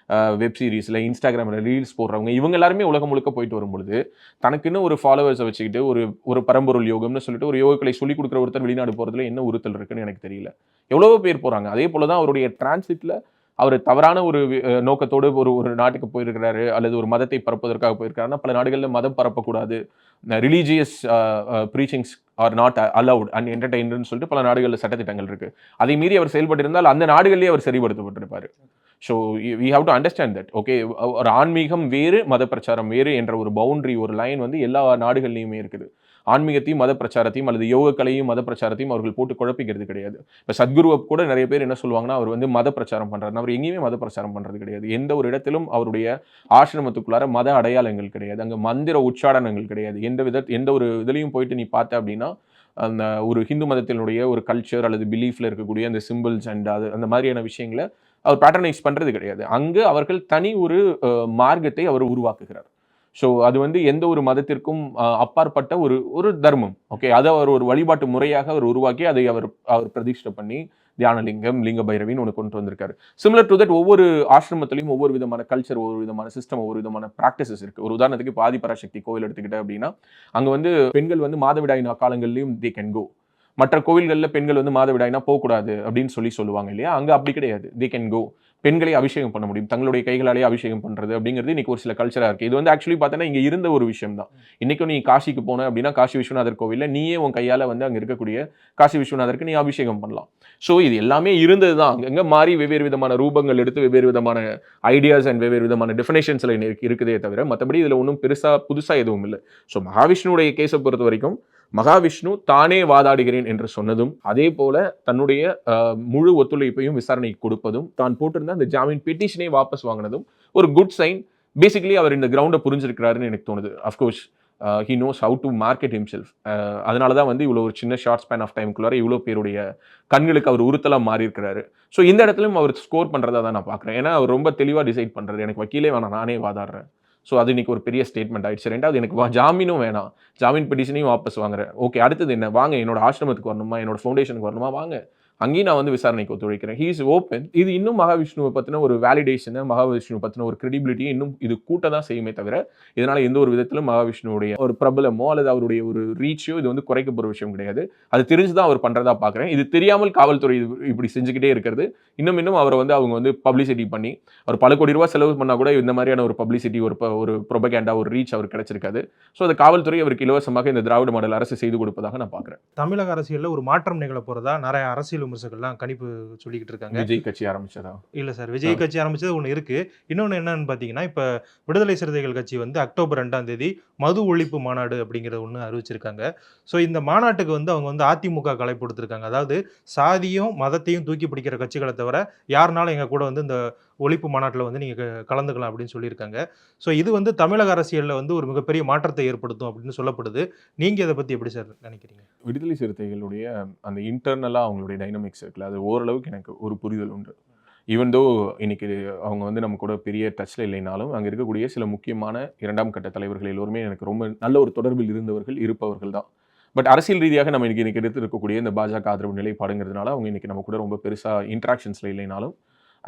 வெப் சீரிஸ்ல, இன்ஸ்டாகிராம்ல ரீல்ஸ் போடுறவங்க இவங்க எல்லாருமே உலகம் முழுக்க போயிட்டு வரும்பொழுது தனக்குன்னு ஒரு ஃபாலோவர்ஸை வச்சுக்கிட்டு ஒரு பரம்பொருள் யோகம்னு சொல்லிட்டு ஒரு யோகக்கலை சொல்லிக் கொடுக்குற ஒருத்தர் வெளிநாடு போறதுல என்ன உறுத்தல் இருக்குன்னு எனக்கு தெரியல. எவ்வளவோ பேர் போறாங்க. அதே போலதான் அவருடைய டிரான்சிட்ல அவர் தவறான ஒரு நோக்கத்தோடு ஒரு நாட்டுக்கு போயிருக்கிறாரு அல்லது ஒரு மதத்தை பரப்புவதற்காக போயிருக்காருன்னா பல நாடுகளில் மதம் பரப்பக்கூடாது, religious preachings are not allowed and entertainment சொல்லிட்டு பல நாடுகளில் சட்டத்திட்டங்கள் இருக்கு. அதை மீறி அவர் செயல்பட்டிருந்தால் அந்த நாடுகளிலேயே அவர் சரிபடுத்தப்பட்டிருப்பாரு. So we have to understand that. Okay, ஒரு ஆன்மீகம் வேறு, மத பிரச்சாரம் வேறு என்ற ஒரு பவுண்டரி, ஒரு லைன் வந்து எல்லா நாடுகள்லையுமே இருக்குது. ஆன்மீகத்தையும் மத பிரச்சாரத்தையும் அல்லது யோகக்கலையும் மத பிரச்சாரத்தையும் அவர்கள் போட்டு குழப்பிக்கிறது கிடையாது. இப்போ சத்குருவை கூட நிறைய பேர் என்ன சொல்லுவாங்கன்னா, அவர் வந்து மத பிரச்சாரம் பண்றாரு. அவர் எங்கேயுமே மத பிரச்சாரம் பண்றது கிடையாது. எந்த ஒரு இடத்திலும் அவருடைய ஆசிரமத்துக்குள்ளார மத அடையாளங்கள் கிடையாது. அங்க மந்திர உச்சாடனங்கள் கிடையாது. எந்த ஒரு இதுலையும் போயிட்டு நீ பார்த்த அப்படின்னா அந்த ஒரு ஹிந்து மதத்தினுடைய ஒரு கல்ச்சர் அல்லது பிலீஃப்ல இருக்கக்கூடிய அந்த சிம்பிள்ஸ் அண்ட் அந்த மாதிரியான விஷயங்களை அவர் பேட்டர்னைஸ் பண்றது கிடையாது. அங்கு அவர்கள் தனி ஒரு மார்க்கத்தை அவர் உருவாக்குகிறார். ஸோ அது வந்து எந்த ஒரு மதத்திற்கும் அப்பாற்பட்ட ஒரு தர்மம். ஓகே, அதை அவர் ஒரு வழிபாட்டு முறையாக அவர் உருவாக்கி அதை அவர் பிரதிஷ்டை பண்ணி தியானலிங்கம், லிங்க பைரவின்னு ஒன்று கொண்டு வந்திருக்காரு. சிமிலர் டு தட் ஒவ்வொரு ஆசிரமத்திலையும் ஒவ்வொரு விதமான கல்ச்சர், ஒவ்வொரு விதமான சிஸ்டம், ஒவ்வொரு விதமான ப்ராக்டிசஸ் இருக்கு. ஒரு உதாரணத்துக்கு இப்போ ஆதிபராசக்தி கோவில் எடுத்துக்கிட்டேன் அப்படின்னா அங்க வந்து பெண்கள் வந்து மாதவிடாய் காலங்கள்லையும் தே கேன் கோ. மற்ற கோவில்களில் பெண்கள் வந்து மாதவிடாய்னா போகக்கூடாது அப்படின்னு சொல்லுவாங்க இல்லையா, அங்க அப்படி கிடையாது. They can go. பெண்களை அபிஷேகம் பண்ண முடியும், தங்களுடைய கைகளாலேயே அபிஷேகம் பண்றது அப்படிங்கிறது இன்னைக்கு ஒரு சில கல்ச்சரா இருக்கு. இது வந்து ஆக்சுவலி பார்த்தீங்கன்னா இங்க இருந்த ஒரு விஷயம் தான். இன்னைக்கும் நீ காசிக்கு போன அப்படின்னா காசி விஸ்வநாதர் கோவில்ல நீயே உன் கையால வந்து அங்க இருக்கக்கூடிய காசி விஸ்வநாதருக்கு நீ அபிஷேகம் பண்ணலாம். ஸோ இது எல்லாமே இருந்தது தான். அங்கங்க மாறி வெவ்வேறு விதமான ரூபங்கள் எடுத்து வெவ்வேறு விதமான ஐடியாஸ் அண்ட் வெவ்வேறு விதமான டெஃபினேஷன்ஸ்ல இருக்குதே தவிர மற்றபடி இதுல ஒன்றும் புதுசா எதுவும் இல்லை. ஸோ மகாவிஷ்ணுடைய கேஸை பொறுத்த வரைக்கும் மகாவிஷ்ணு தானே வாதாடுகிறேன் என்று சொன்னதும், அதே போல தன்னுடைய முழு ஒத்துழைப்பையும் விசாரணைக்கு கொடுப்பதும், தான் போட்டிருந்த அந்த ஜாமீன் பெட்டிஷனை வாபஸ் வாங்கினதும் ஒரு குட் சைன். பேசிக்கலி அவர் இந்த கிரவுண்டை புரிஞ்சிருக்கிறாருன்னு எனக்கு தோணுது. Of course he knows how to market himself. அதனால தான் வந்து இவ்வளோ ஒரு சின்ன ஷார்ட் ஸ்பேன் ஆஃப் டைமுக்குள்ளார இவ்வளோ பேருடைய கண்களுக்கு அவர் உறுத்தலாக மாறி இருக்கிறாரு. ஸோ இந்த இடத்துலையும் அவர் ஸ்கோர் பண்ணுறதா தான் நான் பார்க்குறேன். ஏன்னா அவர் ரொம்ப தெளிவாக டிசைட் பண்ணுறாரு, எனக்கு வக்கீலே வேணாம், நானே வாதாடுறேன். ஸோ அது இன்னைக்கு ஒரு பெரிய ஸ்டேட்மெண்ட் ஆயிடுச்சு. ரெண்டாவது, எனக்கு ஜாமீனும் வேணாம், ஜாமீன் பெட்டிஷனையும் வாபஸ் வாங்குறேன். ஓகே, அடுத்தது என்ன? வாங்க என்னோட ஆசிரமத்துக்கு வரணுமா, என்னோட ஃபவுண்டேஷனுக்கு வரணுமா, வாங்க அங்கேயும் நான் வந்து விசாரணைக்கு ஒத்துழைக்கிறேன். He is open. இது இன்னும் மகாவிஷ்ணுவை பற்றின ஒரு வேலிடேஷனை, மகாவிஷ்ணுவை பற்றின ஒரு கிரெடிபிலிட்டியை இன்னும் இது கூட்ட தான் செய்யுமே தவிர இதனால எந்த ஒரு விதத்திலும் மகாவிஷ்ணுடைய ஒரு பிரபலமோ அல்லது அவருடைய ஒரு ரீச்சோ இது வந்து குறைக்க போகிற விஷயம் கிடையாது. அது தெரிஞ்சு தான் அவர் பண்ணுறதா பார்க்குறேன். இது தெரியாமல் காவல்துறை இப்படி செஞ்சுக்கிட்டே இருக்கிறது இன்னும் அவரை வந்து அவங்க வந்து பப்ளிசிட்டி பண்ணி அவர் பல கோடி ரூபாய் செலவு பண்ணால் கூட இந்த மாதிரியான ஒரு பப்ளிசிட்டி, ஒரு ப்ரொபகேண்டா, ஒரு ரீச் அவருக்கு கிடைச்சிருக்காது. ஸோ அந்த காவல்துறை அவருக்கு இலவசமாக இந்த திராவிட மாடல் அரசு செய்து கொடுப்பதாக நான் பார்க்குறேன். தமிழக அரசியலில் ஒரு மாற்றம் நிகழ போகிறதா நிறைய அரசியல் விமர்சகர்கள்லாம் கணிப்பு சொல்லிக்கிட்டு இருக்காங்க. விஜய் கட்சி ஆரம்பிச்சதா? இல்லை சார், விஜய் கட்சி ஆரம்பிச்சது ஒன்று இருக்கு. இன்னொன்று என்னன்னு பார்த்தீங்கன்னா, இப்போ விடுதலை சிறுத்தைகள் கட்சி வந்து அக்டோபர் 2ஆம் தேதி மது ஒழிப்பு மாநாடு அப்படிங்கிறது ஒன்று அறிவிச்சிருக்காங்க. ஸோ இந்த மாநாட்டுக்கு வந்து அவங்க வந்து அதிமுக கலைப்பு கொடுத்துருக்காங்க. அதாவது சாதியும் மதத்தையும் தூக்கி பிடிக்கிற கட்சிகளை தவிர யாருனாலும் எங்கள் கூட வந்து இந்த ஒழிப்பு மாநாட்டில் வந்து நீங்கள் கலந்துக்கலாம் அப்படின்னு சொல்லியிருக்காங்க. ஸோ இது வந்து தமிழக அரசியலில் வந்து ஒரு மிகப்பெரிய மாற்றத்தை ஏற்படுத்தும் அப்படின்னு சொல்லப்படுது. நீங்கள் இதை பற்றி எப்படி சார் நினைக்கிறீங்க? விடுதலை சிறுத்தைகளுடைய அந்த இன்டர்னலாக அவங்களுடைய டைனமிக்ஸ் இருக்குல்ல, அது ஓரளவுக்கு எனக்கு ஒரு புரிதல் உண்டு. ஈவன் தோ இன்னைக்கு அவங்க வந்து நம்ம கூட பெரிய டச்சில் இல்லைனாலும், அங்கே இருக்கக்கூடிய சில முக்கியமான 2ஆம் கட்ட தலைவர்கள் எல்லோருமே எனக்கு ரொம்ப நல்ல ஒரு தொடர்பில் இருப்பவர்கள் தான். பட் அரசியல் ரீதியாக நம்ம இன்னைக்கு எடுத்து இருக்கக்கூடிய இந்த பாஜக ஆதரவு நிலைப்பாடுங்கிறதுனால, அவங்க இன்னைக்கு நம்ம கூட ரொம்ப பெருசா இன்டராக்ஷன்ஸ்ல இல்லைனாலும்,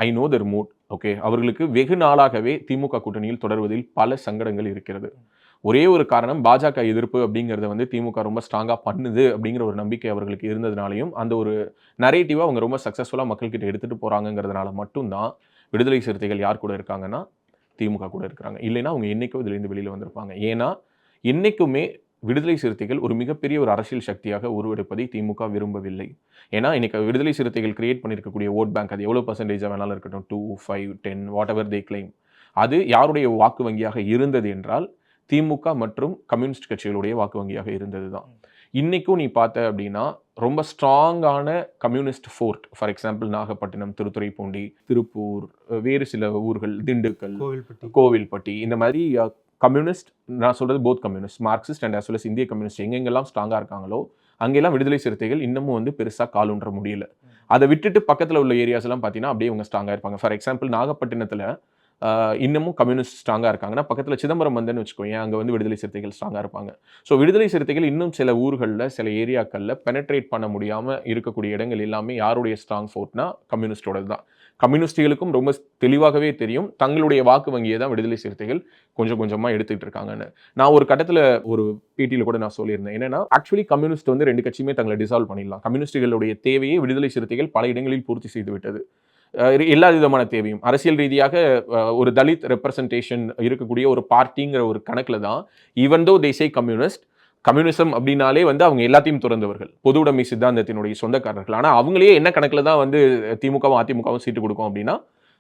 I know their mood. Okay. அவர்களுக்கு வெகு நாளாகவே திமுக கூட்டணியில் தொடர்வதில் பல சங்கடங்கள் இருக்கிறது. ஒரே ஒரு காரணம், பாஜக எதிர்ப்பு அப்படிங்கிறத வந்து திமுக ரொம்ப ஸ்ட்ராங்கா பண்ணுது அப்படிங்கிற ஒரு நம்பிக்கை அவர்களுக்கு இருந்ததுனாலையும், அந்த ஒரு நரேட்டிவா அவங்க ரொம்ப சக்சஸ்ஃபுல்லா மக்கள்கிட்ட எடுத்துட்டு போறாங்கங்கிறதுனால மட்டும் தான், விடுதலை சிறுத்தைகள் யார் கூட இருக்காங்கன்னா, திமுக கூட இருக்கிறாங்க. இல்லைன்னா அவங்க என்னைக்கோ இதுலேருந்து வெளியில வந்திருப்பாங்க. ஏன்னா, என்னைக்குமே விடுதலை சிறுத்தைகள் ஒரு மிகப்பெரிய ஒரு அரசியல் சக்தியாக உருவெடுப்பதை திமுக விரும்பவில்லை. ஏன்னா, இன்னைக்கு விடுதலை சிறுத்தைகள் கிரியேட் பண்ணியிருக்கக்கூடிய வோட் பேங்க் அது எவ்வளோ பெர்சன்டேஜா வேணாலும் இருக்கட்டும். 2, 5, 10 வாட் எவர் தே கிளைம். அது யாருடைய வாக்கு வங்கியாக இருந்தது என்றால், திமுக மற்றும் கம்யூனிஸ்ட் கட்சிகளுடைய வாக்கு வங்கியாக இருந்தது தான். இன்னைக்கும் நீ பார்த்த அப்படின்னா, ரொம்ப ஸ்ட்ராங்கான communist fort. For example Nagapattinam, Thiruthuraipoondi, Tiruppur, வேறு சில ஊர்கள், திண்டுக்கல், கோவில்பட்டி இந்த மாதிரி கம்யூனிஸ்ட், நான் சொல்றது both communist, Marxist and as well as இந்திய கம்யூனிஸ்ட் எங்கெங்கெல்லாம் ஸ்ட்ராங்கா இருக்காங்களோ, அங்கெல்லாம் விடுதலை சிறுத்தைகள் இன்னமும் வந்து பெருசா காலூன்ற முடியல. அதை விட்டுட்டு பக்கத்துல உள்ள ஏரியாஸ் எல்லாம் பார்த்தீங்கன்னா, அப்படியே அவங்க ஸ்ட்ராங்கா இருப்பாங்க. ஃபார் எக்ஸாம்பிள் நாகப்பட்டினத்துல இன்னமும் கம்யூனிஸ்ட் ஸ்ட்ராங்கா இருக்காங்கன்னா, பக்கத்துல சிதம்பரம் வந்தேன்னு வச்சுக்கோயேன், அங்க வந்து விடுதலை சிறுத்தைகள் ஸ்ட்ராங்கா இருப்பாங்க. ஸோ விடுதலை சிறுத்தைகள் இன்னும் சில ஊர்கள்ல, சில ஏரியாக்கள்ல பெனட்ரேட் பண்ண முடியாம இருக்கக்கூடிய இடங்கள் எல்லாமே யாருடைய ஸ்ட்ராங் ஃபோர்ட்னா கம்யூனிஸ்டோடது தான். கம்யூனிஸ்டுகளுக்கும் ரொம்ப தெளிவாகவே தெரியும், தங்களுடைய வாக்கு வங்கியை தான் விடுதலை சிறுத்தைகள் கொஞ்சம் கொஞ்சமா எடுத்துட்டு இருக்காங்கன்னு. நான் ஒரு கட்டத்துல ஒரு பேட்டியில கூட நான் சொல்லியிருந்தேன். என்னன்னா, ஆக்சுவலி கம்யூனிஸ்ட் வந்து 2 கட்சியுமே தங்களை டிசால்வ் பண்ணிடலாம். கம்யூனிஸ்டுகளுடைய தேவையை விடுதலை சிறுத்தைகள் பல இடங்களில் பூர்த்தி செய்து விட்டது. எல்லா விதமான தேவையும் அரசியல் ரீதியாக ஒரு தலித் ரெப்ரசன்டேஷன் இருக்கக்கூடிய ஒரு பார்ட்டிங்கிற ஒரு கணக்குல தான், ஈவன் தோ தே சே கம்யூனிசம் அப்படின்னாலே வந்து அவங்க எல்லாத்தையும் துறந்தவர்கள், பொது உடைமை சித்தாந்தத்தினுடைய சொந்தக்காரர்கள். ஆனா அவங்களே என்ன கணக்குல தான் வந்து திமுகவும் அதிமுகவும் சீட்டு கொடுக்கும் அப்படின்னா,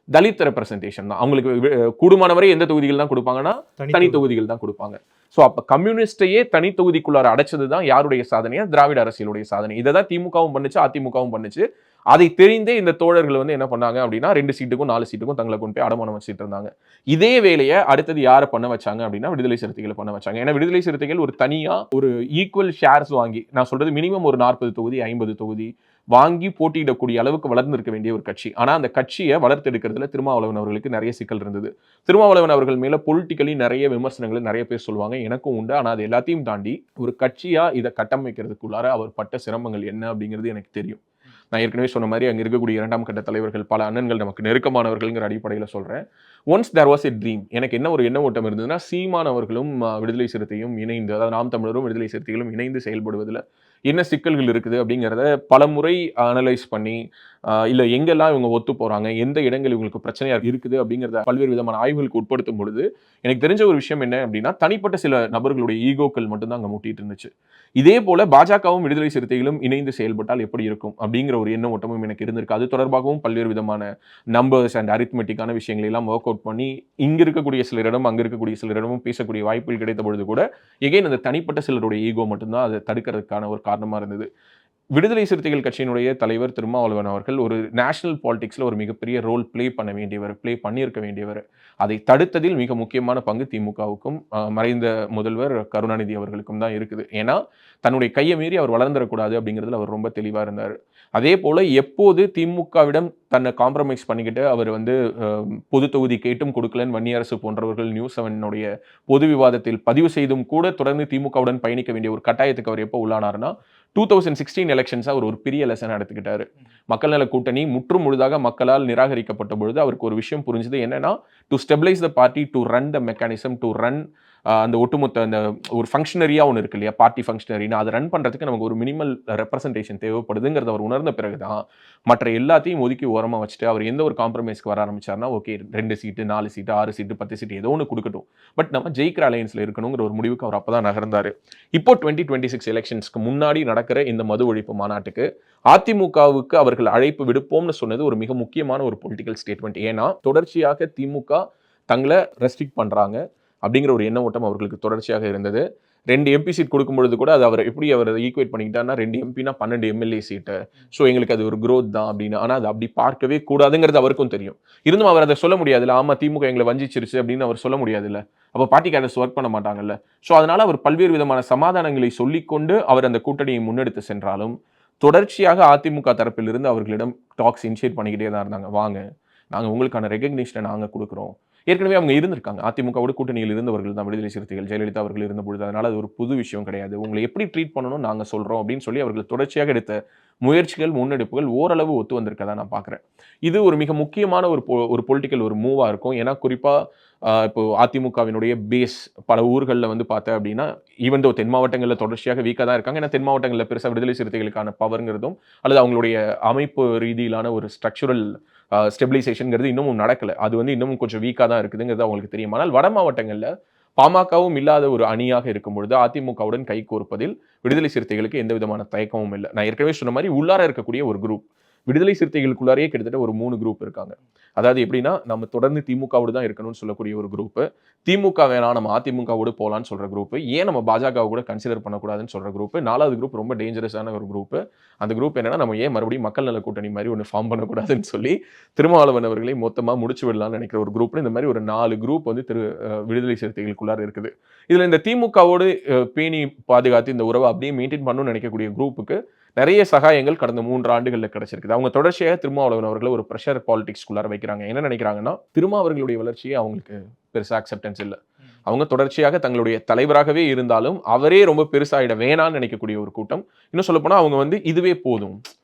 தலித் ரெப்ரசன்டேஷன் தான். அவங்களுக்கு கூடுமானவரை எந்த தொகுதிகள் தான் கொடுப்பாங்கன்னா, தனி தொகுதிகள் தான் கொடுப்பாங்க. ஸோ அப்ப கம்யூனிஸ்டையே தனி தொகுதிக்குள்ளார அடைச்சது தான் யாருடைய சாதனையா? திராவிட அரசியலுடைய சாதனை. இதை தான் திமுகவும் பண்ணுச்சு, அதிமுகவும் பண்ணுச்சு. அதை தெரிந்தே இந்த தோழர்கள் வந்து என்ன பண்ணாங்க அப்படின்னா, 2 சீட்டுக்கும் 4 சீட்டுக்கும் தங்களை கொண்டு போய் அடமானம் வச்சுட்டு இருந்தாங்க. இதே வேலையை அடுத்தது யாரை பண்ண வச்சாங்க அப்படின்னா, விடுதலை சிறுத்தைகளை பண்ண வச்சாங்க. ஏன்னா விடுதலை சிறுத்தைகள் ஒரு தனியா ஒரு ஈக்குவல் ஷேர்ஸ் வாங்கி, நான் சொல்றது மினிமம் ஒரு 40 தொகுதி 50 தொகுதி வாங்கி போட்டியிடக்கூடிய அளவுக்கு வளர்ந்திருக்க வேண்டிய ஒரு கட்சி. ஆனா அந்த கட்சியை வளர்த்தெடுக்கிறதுல திருமாவளவன் அவர்களுக்கு நிறைய சிக்கல் இருந்தது. திருமாவளவன் அவர்கள் மேல பொலிட்டிக்கலி நிறைய விமர்சனங்களை நிறைய பேர் சொல்லுவாங்க, எனக்கும் உண்டு. ஆனா அது எல்லாத்தையும் தாண்டி ஒரு கட்சியா இதை கட்டமைக்கிறதுக்குள்ளார அவர் பட்ட சிரமங்கள் என்ன அப்படிங்கிறது எனக்கு தெரியும். நான் ஏற்கனவே சொன்ன மாதிரி அங்கே இருக்கக்கூடிய 2ஆம் கட்ட தலைவர்கள், பல அண்ணன்கள் நமக்கு நெருக்கமானவர்கள்ங்கிற அடிப்படையில் சொல்றேன். Once there was a dream. எனக்கு என்ன ஒரு எண்ண ஓட்டம் இருந்ததுன்னா, சீமான் அவர்களும் விடுதலை சிறுத்தையும் இணைந்து, அதாவது நாம் தமிழரும் விடுதலை சிறுத்தைகளும் இணைந்து செயல்படுவதில் என்ன சிக்கல்கள் இருக்குது அப்படிங்கிறத பல முறை அனலைஸ் பண்ணி, இல்லை எங்கெல்லாம் இவங்க ஒத்து போறாங்க, எந்த இடங்கள் இவங்களுக்கு பிரச்சனையா இருக்குது அப்படிங்கிறத பல்வேறு விதமான ஆய்வுகளுக்கு உட்படுத்தும் பொழுது எனக்கு தெரிஞ்ச ஒரு விஷயம் என்ன அப்படின்னா, தனிப்பட்ட சில நபர்களுடைய ஈகோக்கள் மட்டும்தான் அங்கே முட்டிட்டு இருந்துச்சு. இதே போல பாஜகவும் விடுதலை சிறுத்தைகளும் இணைந்து செயல்பட்டால் எப்படி இருக்கும் அப்படிங்கிற ஒரு எண்ண ஓட்டமும் எனக்கு இருந்திருக்கு. அது தொடர்பாகவும் பல்வேறு விதமான நம்பர்ஸ் அண்ட் அரித்மெட்டிக்கான விஷயங்களை எல்லாம் ஒர்க் அவுட் பண்ணி, இங்க இருக்கக்கூடிய சிலரிடம் அங்க இருக்கக்கூடிய சிலரிடமும் பேசக்கூடிய வாய்ப்புகள் கிடைத்த பொழுது கூட எகைன் அந்த தனிப்பட்ட சிலருடைய ஈகோ மட்டும்தான் அதை தடுக்கிறதுக்கான ஒரு காரணமா இருந்தது. விடுதலை சிறுத்தைகள் கட்சியினுடைய தலைவர் திருமாவளவன் அவர்கள் ஒரு நேஷனல் பாலிடிக்ஸ்ல ஒரு மிகப்பெரிய ரோல் பிளே பண்ணியிருக்க வேண்டியவர். அதை தடுத்ததில் மிக முக்கியமான பங்கு திமுகவுக்கும் மறைந்த முதல்வர் கருணாநிதி அவர்களுக்கும் தான் இருக்குது. ஏன்னா தன்னுடைய கையை மீறி அவர் வளர்ந்துடக்கூடாது அப்படிங்கிறதுல அவர் ரொம்ப தெளிவா இருந்தார். அதே போல எப்போது திமுகவிடம் தன்னை காம்ப்ரமைஸ் பண்ணிக்கிட்டு அவர் வந்து பொது தொகுதி கேட்டும் கொடுக்கலன்னு வன்னியரசு போன்றவர்கள் நியூஸ் 7 பொது விவாதத்தில் பதிவு செய்தும் கூட தொடர்ந்து திமுகவுடன் பயணிக்க வேண்டிய ஒரு கட்டாயத்துக்கு அவர் எப்போ உள்ளானார்னா, 2016 எலெக்ஷன்ஸ் அவர் ஒரு பெரிய லெசன் எடுத்துக்கிட்டாரு. மக்கள் நல கூட்டணி முற்றும் முழுதாக மக்களால் நிராகரிக்கப்பட்ட பொழுது அவருக்கு ஒரு விஷயம் புரிஞ்சது. என்னன்னா, to stabilise the party, to run the mechanism, to run அந்த ஒட்டுமொத்த அந்த ஒரு ஃபங்க்ஷனரியா ஒன்று இருக்கு இல்லையா, பார்ட்டி ஃபங்க்ஷனரின்னு, அதை ரன் பண்றதுக்கு நமக்கு ஒரு மினிமல் ரெப்ரசன்டேஷன் தேவைப்படுதுங்கிறத அவர் உணர்ந்த பிறகுதான் மற்ற எல்லாத்தையும் ஒதுக்கி ஓரமா வச்சுட்டு அவர் எந்த ஒரு காம்ப்ரமைஸ்க்கு வர ஆரம்பிச்சார்னா, ஓகே 2 சீட்டு 4 சீட்டு 6 சீட்டு 10 சீட்டு ஏதோ ஒன்று கொடுக்கட்டும், பட் நம்ம ஜெயிக்கிற அலையன்ஸ்ல இருக்கணுங்கிற ஒரு முடிவுக்கு அவர் அப்பதான் நகர்ந்தாரு. இப்போ 2026 எலெக்ஷன்ஸ்க்கு முன்னாடி நடக்கிற இந்த மது ஒழிப்பு மாநாட்டுக்கு அதிமுகவுக்கு அவர்கள் அழைப்பு விடுப்போம்னு சொன்னது ஒரு மிக முக்கியமான ஒரு பொலிட்டிக்கல் ஸ்டேட்மெண்ட். ஏன்னா தொடர்ச்சியாக திமுக தங்களை ரெஸ்ட்ரிக்ட் பண்றாங்க அப்படிங்கிற ஒரு எண்ண ஓட்டம் அவர்களுக்கு தொடர்ச்சியாக இருந்தது. 2 எம்பி சீட் கொடுக்கும்பொழுது கூட அது அவர் எப்படி அவர் ஈக்குவேட் பண்ணிக்கிட்டாருன்னா 2 எம்பினா 12 எம்எல்ஏ சீட்டு. ஸோ எங்களுக்கு அது ஒரு growth தான் அப்படின்னு. ஆனா அது அப்படி பார்க்கவே கூடாதுங்கிறது அவருக்கும் தெரியும். இருந்தும் அவர் அதை சொல்ல முடியாதுல்ல. ஆமா திமுக எங்களை வஞ்சிச்சிருச்சு அப்படின்னு அவர் சொல்ல முடியாதுல்ல. அப்போ பார்ட்டி கேடர்ஸ் ஒர்க் பண்ண மாட்டாங்கல்ல. ஸோ அதனால அவர் பல்வேறு விதமான சமாதானங்களை சொல்லிக்கொண்டு அவர் அந்த கூட்டணியை முன்னெடுத்து சென்றாலும், தொடர்ச்சியாக அதிமுக தரப்பிலிருந்து அவர்களிடம் டாக்ஸ் இனிஷியேட் பண்ணிக்கிட்டே தான் இருந்தாங்க. வாங்க, நாங்க உங்களுக்கான ரெகக்னிஷனை நாங்க குடுக்குறோம். ஏற்கனவே அவங்க இருந்திருக்காங்க. அதிமுகவோட கூட்டணியில் இருந்தவர்கள் தான் விடுதலை சிறுத்தைகள். ஜெயலலிதா அவர்கள் இருந்தபொழுது. அதனால அது ஒரு புது விஷயம் கிடையாது. உங்களை எப்படி ட்ரீட் பண்ணணும்னு நாங்க சொல்றோம் அப்படின்னு சொல்லி அவர்கள் தொடர்ச்சியாக எடுத்த முயற்சிகள், முன்னெடுப்புகள் ஓரளவு ஒத்து வந்திருக்கதா நான் பார்க்குறேன். இது ஒரு மிக முக்கியமான ஒரு பொலிட்டிக்கல் ஒரு மூவா இருக்கும். ஏன்னா குறிப்பா இப்போ அதிமுகவினுடைய பேஸ் பல ஊர்கள்ல வந்து பார்த்தேன் அப்படின்னா, ஈவன் தோ தென் மாவட்டங்கள்ல தொடர்ச்சியாக வீக்கா தான் இருக்காங்க. ஏன்னா தென் மாவட்டங்கள்ல பெருசா விடுதலை சிறுத்தைகளுக்கான பவர்ங்கிறதும், அல்லது அவங்களுடைய அமைப்பு ரீதியிலான ஒரு ஸ்ட்ரக்சுரல் ஸ்டெபிலைசேஷன்ங்கிறது இன்னமும் நடக்கல. அது வந்து இன்னமும் கொஞ்சம் வீக்கா தான் இருக்குதுங்கிறது அவங்களுக்கு தெரியும். ஆனால் வட மாவட்டங்கள்ல பாமகவும் இல்லாத ஒரு அணியாக இருக்கும் பொழுது அதிமுகவுடன் கைகோர்ப்பதில் விடுதலை சிறுத்தைகளுக்கு எந்த விதமான தயக்கமும் இல்ல. நான் ஏற்கனவே சொன்ன மாரி உள்ளார இருக்கக்கூடிய ஒரு குரூப். விடுதலை சிறுத்தைகளுக்குள்ளாரையே கிட்டத்தட்ட ஒரு 3 குரூப் இருக்காங்க. அதாவது எப்படின்னா, நம்ம தொடர்ந்து திமுகவோடு தான் இருக்கணும்னு சொல்லக்கூடிய ஒரு குரூப். திமுக வேணாம் நம்ம அதிமுகவோடு போலான்னு சொல்ற குரூப். ஏன் நம்ம பாஜகவை கூட கன்சிடர் பண்ணக்கூடாதுன்னு சொல்ற குரூப். 4வது குரூப் ரொம்ப டேஞ்சரஸான ஒரு குரூப். அந்த குரூப் என்னன்னா, நம்ம ஏன் மறுபடியும் மக்கள் நல கூட்டணி மாரி ஒண்ணு ஃபார்ம் பண்ணக்கூடாதுன்னு சொல்லி திருமாவளவன் அவர்களை மொத்தமா முடிச்சு விடலாம்னு நினைக்கிற ஒரு குரூப்னு இந்த மாரி ஒரு 4 குரூப் வந்து விடுதலை சிறுத்தைகளுக்குள்ளார இருக்குது. இதுல இந்த திமுகவோடு பேணி பாதுகாத்து இந்த உறவை அப்படியே மெயின்டைன் பண்ணணும்னு நினைக்கக்கூடிய குரூப்புக்கு நிறைய சகாயங்கள் கடந்த 3 ஆண்டுகள்ல கிடைச்சிருக்குது. அவங்க தொடர்ச்சியாக திருமாவளவன் அவர்களை ஒரு பிரஷர் பாலிடிக்ஸ்குள்ளார வைக்கிறாங்க. என்ன நினைக்கிறாங்கன்னா, திருமா அவர்களுடைய வளர்ச்சியே அவங்களுக்கு பெருசா அக்செப்டன்ஸ் இல்ல. அவங்க தொடர்ச்சியாக தங்களுடைய தலைவராகவே இருந்தாலும், அவரே ரொம்ப பெருசாயிட வேணாம்னு நினைக்கக்கூடிய ஒரு கூட்டம். இன்னும் சொல்லப்போனா அவங்க வந்து இதுவே போதும்.